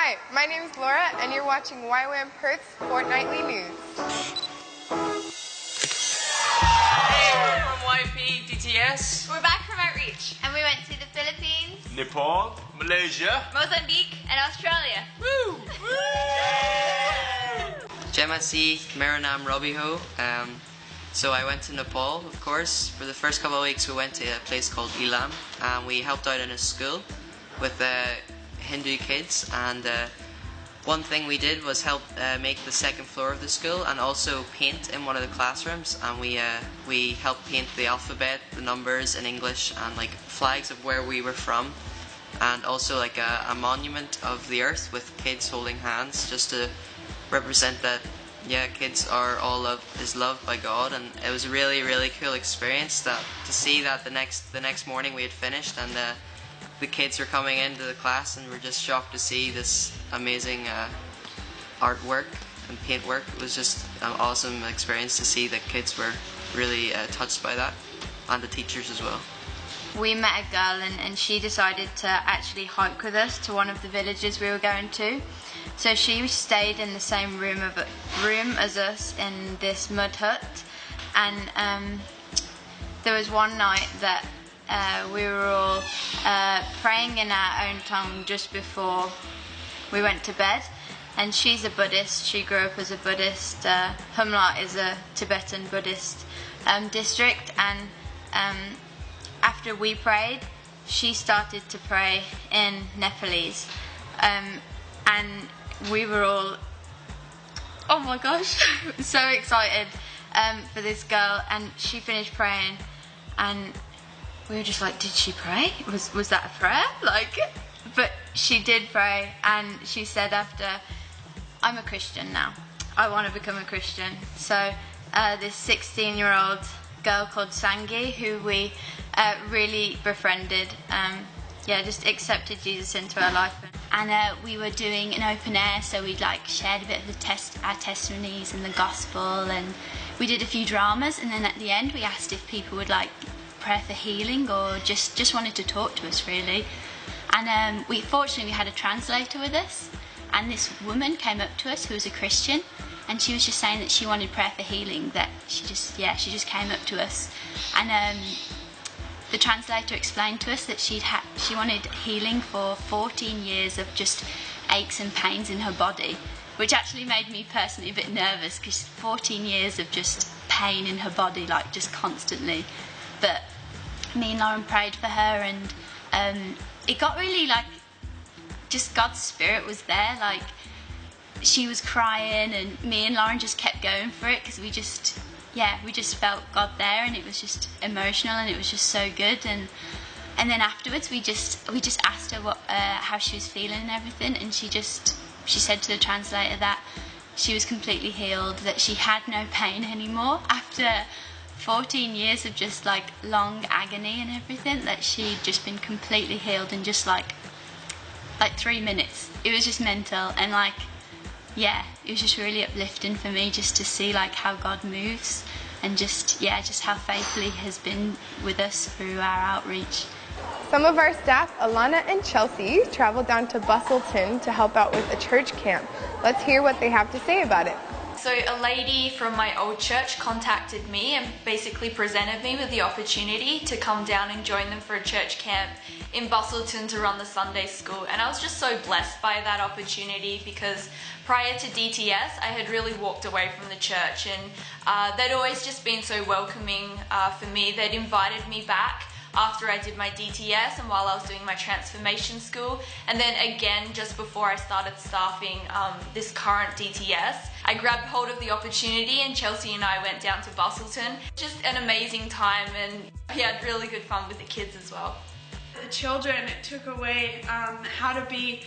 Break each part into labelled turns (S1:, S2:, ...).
S1: Hi, my name is Laura, and you're watching YWAM Perth's Fortnightly News.
S2: Hey, we're from YP DTS.
S3: We're back from outreach, and we went to the Philippines,
S4: Nepal, Malaysia,
S3: Mozambique, and Australia.
S2: Woo!
S5: Jemasi Maranam Robiho. So I went to Nepal, of course. For the first couple of weeks we went to a place called Ilam, and we helped out in a school with Hindu kids, and one thing we did was help make the second floor of the school and also paint in one of the classrooms, and we helped paint the alphabet, the numbers in English, and like flags of where we were from, and also like a monument of the earth with kids holding hands, just to represent that kids are all loved by God. And it was a really cool experience to see that the next morning we had finished, and the kids were coming into the class and we're just shocked to see this amazing artwork and paintwork. It was just an awesome experience to see that kids were really touched by that, and the teachers as well.
S3: We met a girl, and she decided to actually hike with us to one of the villages we were going to. So she stayed in the same room as us in this mud hut, and there was one night that we were all praying in our own tongue just before we went to bed. And she's a Buddhist. She grew up as a Buddhist. Humla is a Tibetan Buddhist district, and after we prayed, she started to pray in Nepalese, and we were all, oh my gosh, so excited for this girl. And she finished praying, and we were just like, did she pray? Was that a prayer? But she did pray, and she said after, I'm a Christian now. I want to become a Christian. So this 16-year-old girl called Sangi, who we really befriended, just accepted Jesus into her life.
S6: And we were doing an open air, so we'd shared a bit of our testimonies and the gospel, and we did a few dramas, and then at the end we asked if people would prayer for healing or just wanted to talk to us really. And fortunately we had a translator with us, and this woman came up to us who was a Christian, and she was just saying that she wanted prayer for healing, that she just came up to us, and the translator explained to us that she wanted healing for 14 years of just aches and pains in her body, which actually made me personally a bit nervous, because 14 years of just pain in her body, just constantly. But me and Lauren prayed for her, and it got really just God's spirit was there. She was crying, and me and Lauren just kept going for it, because we just felt God there, and it was just emotional, and it was just so good. And then afterwards we just asked her how she was feeling and everything, and she said to the translator that she was completely healed, that she had no pain anymore after 14 years of just long agony and everything, that she'd just been completely healed in just 3 minutes. It was just mental, and it was just really uplifting for me just to see how God moves, and just how faithfully He has been with us through our outreach.
S1: Some of our staff, Alana and Chelsea, traveled down to Busselton to help out with a church camp. Let's hear what they have to say about it.
S7: So a lady from my old church contacted me and basically presented me with the opportunity to come down and join them for a church camp in Busselton to run the Sunday school. And I was just so blessed by that opportunity, because prior to DTS I had really walked away from the church, and they'd always just been so welcoming for me. They'd invited me back after I did my DTS and while I was doing my transformation school, and then again just before I started staffing this current DTS. I grabbed hold of the opportunity, and Chelsea and I went down to Busselton. Just an amazing time, and we had really good fun with the kids as well.
S8: The children took away how to be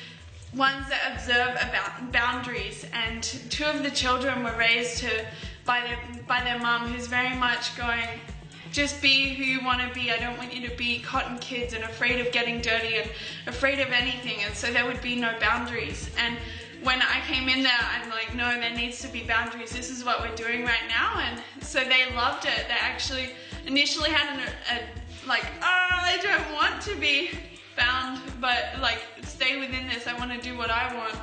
S8: ones that observe about boundaries, and 2 of the children were raised by their mum, who's very much going, just be who you want to be. I don't want you to be cotton kids and afraid of getting dirty and afraid of anything. And so there would be no boundaries. And when I came in there, I'm like, no, there needs to be boundaries. This is what we're doing right now. And so they loved it. They actually initially had I don't want to be bound, but like stay within this. I want to do what I want.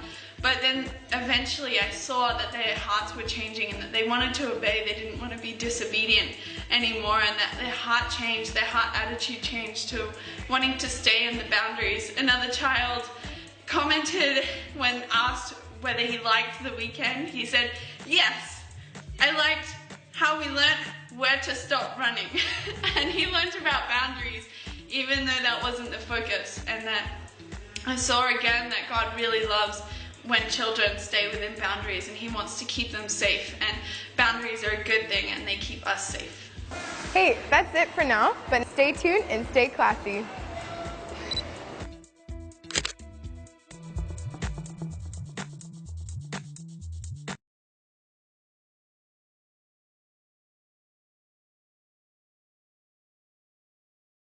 S8: But then eventually I saw that their hearts were changing and that they wanted to obey. They didn't want to be disobedient anymore, and that their heart changed, their heart attitude changed to wanting to stay in the boundaries. Another child commented when asked whether he liked the weekend. He said, "Yes, I liked how we learned where to stop running." And he learned about boundaries even though that wasn't the focus, and that I saw again that God really loves when children stay within boundaries, and He wants to keep them safe, and boundaries are a good thing and they keep us safe.
S1: Hey, that's it for now, but stay tuned and stay classy.